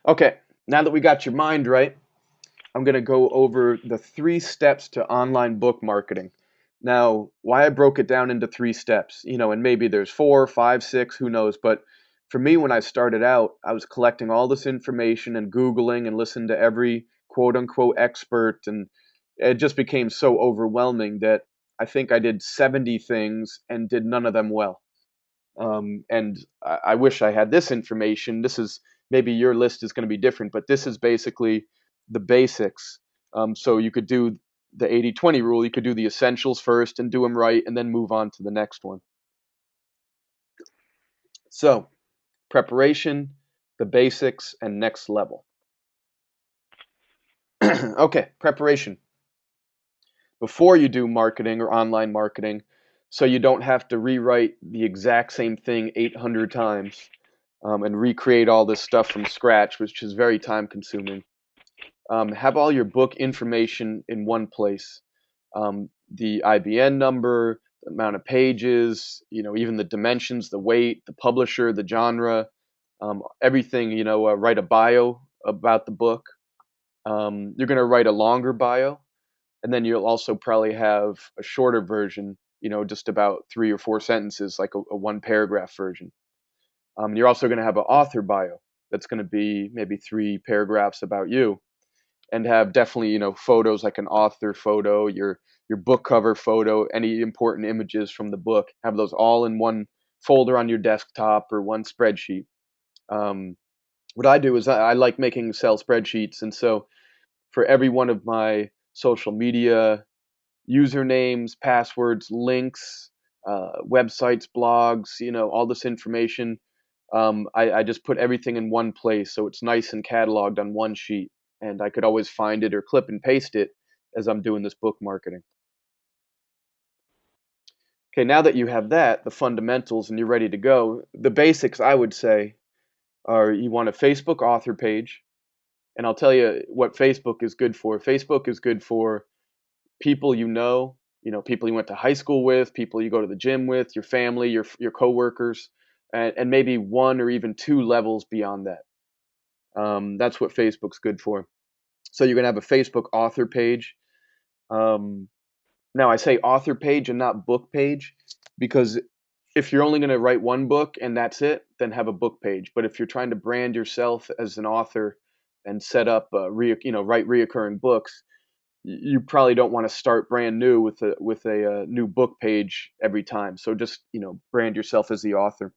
Okay, now that we got your mind right, I'm going to go over the 3 steps to online book marketing. Now, why I broke it down into 3 steps, and maybe there's four, five, six, who knows. But for me, when I started out, I was collecting all this information and Googling and listening to every quote unquote expert. And it just became so overwhelming that I think I did 70 things and did none of them well. And I wish I had this information. This is maybe your list is going to be different, but this is basically the basics. So you could do the 80-20 rule. You could do the essentials first and do them right, and then move on to the next one. So preparation, the basics, and next level. Okay, preparation. Before you do marketing or online marketing, so you don't have to rewrite the exact same thing 800 times and recreate all this stuff from scratch, which is very time consuming. Have all your book information in one place. The IBN number, the amount of pages, even the dimensions, the weight, the publisher, the genre, everything, write a bio about the book. You're going to write a longer bio, and then you'll also probably have a shorter version, just about 3 or 4 sentences, like a 1 paragraph version. You're also going to have an author bio that's going to be maybe 3 paragraphs about you, and have definitely photos like an author photo, your book cover photo, any important images from the book. Have those all in one folder on your desktop or one spreadsheet. Um, what I do is I like making Excel spreadsheets, and so for every one of my social media usernames, passwords, links, websites, blogs, all this information. I just put everything in one place so it's nice and cataloged on one sheet, and I could always find it or clip and paste it as I'm doing this book marketing. Okay, now that you have that, the fundamentals, and you're ready to go, the basics I would say are you want a Facebook author page, and I'll tell you what Facebook is good for. Facebook is good for people people you went to high school with, people you go to the gym with, your family, your coworkers, and maybe one or even 2 levels beyond that. That's what Facebook's good for. So you're gonna have a Facebook author page. Um, Now I say author page and not book page because if you're only gonna write one book and that's it, then have a book page. But if you're trying to brand yourself as an author and set up, write reoccurring books, you probably don't want to start brand new with a new book page every time. So just brand yourself as the author.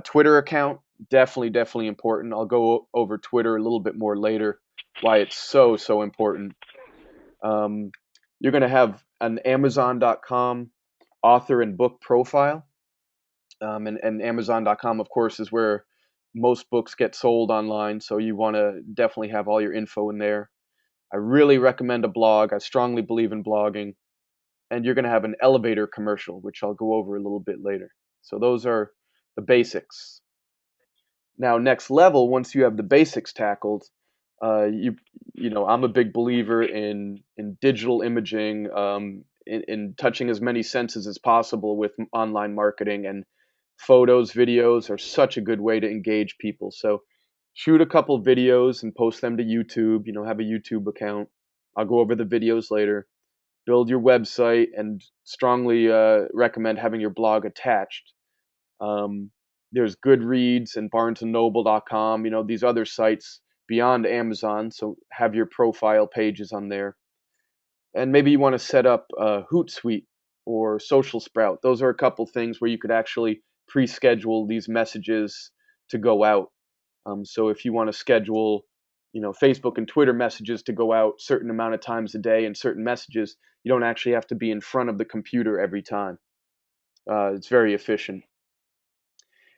Twitter account, definitely important. I'll go over Twitter a little bit more later. Why it's so important. Um, you're going to have an Amazon.com author and book profile, and Amazon.com, of course, is where most books get sold online. So you want to definitely have all your info in there. I really recommend a blog. I strongly believe in blogging. And you're going to have an elevator commercial, which I'll go over a little bit later. So those are the basics. Now, next level, once you have the basics tackled, uh, you I'm a big believer in digital imaging, in touching as many senses as possible with online marketing, and photos, videos are such a good way to engage people. So shoot a couple videos and post them to YouTube. Have a YouTube account. I'll go over the videos later. Build your website, and strongly recommend having your blog attached. Um, there's Goodreads and BarnesandNoble.com, these other sites beyond Amazon. So have your profile pages on there. And maybe you want to set up Hootsuite or Social Sprout. Those are a couple things where you could actually pre-schedule these messages to go out. So if you want to schedule, Facebook and Twitter messages to go out certain amount of times a day and certain messages, you don't actually have to be in front of the computer every time. It's very efficient.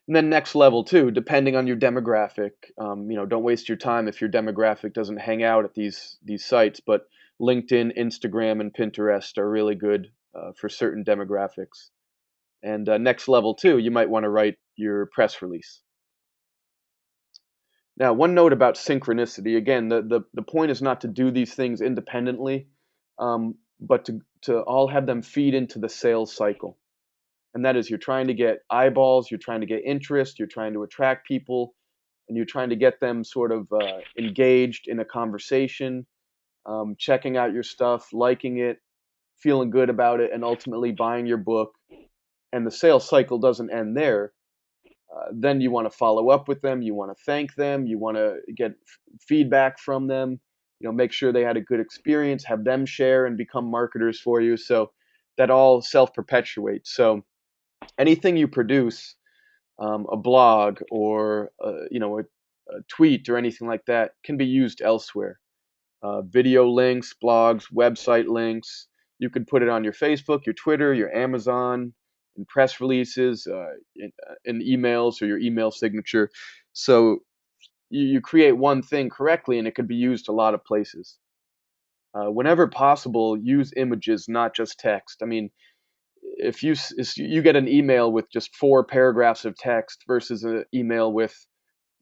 And then next level too, depending on your demographic, don't waste your time if your demographic doesn't hang out at these sites. But LinkedIn, Instagram, and Pinterest are really good for certain demographics. And next level too, you might want to write your press release. Now, one note about synchronicity. Again, the point is not to do these things independently, but to all have them feed into the sales cycle. And that is, you're trying to get eyeballs, you're trying to get interest, you're trying to attract people. and you're trying to get them sort of engaged in a conversation, checking out your stuff, liking it, feeling good about it, and ultimately buying your book, and the sales cycle doesn't end there, then you want to follow up with them, you want to thank them, you want to get feedback from them, make sure they had a good experience, have them share and become marketers for you. So that all self perpetuates. So anything you produce, a blog or a tweet or anything like that, can be used elsewhere. Video links, blogs, website links. You could put it on your Facebook, your Twitter, your Amazon, in press releases, in emails or your email signature. So you create one thing correctly, and it could be used a lot of places. Whenever possible, use images, not just text. I mean, if you get an email with just 4 paragraphs of text versus an email with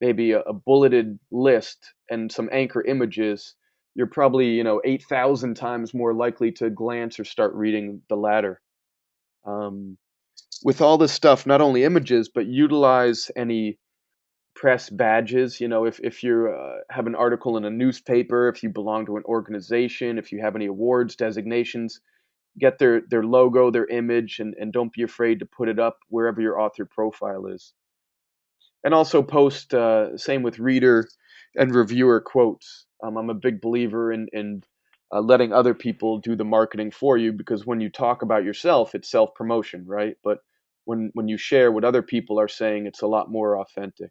maybe a bulleted list and some anchor images, you're probably 8,000 times more likely to glance or start reading the latter. Um, with all this stuff, not only images, but utilize any press badges. If you have an article in a newspaper, if you belong to an organization, if you have any awards, designations, get their logo, their image, and don't be afraid to put it up wherever your author profile is. And also post, same with reader and reviewer quotes. I'm a big believer in letting other people do the marketing for you, because when you talk about yourself, it's self promotion, right? But when you share what other people are saying, it's a lot more authentic.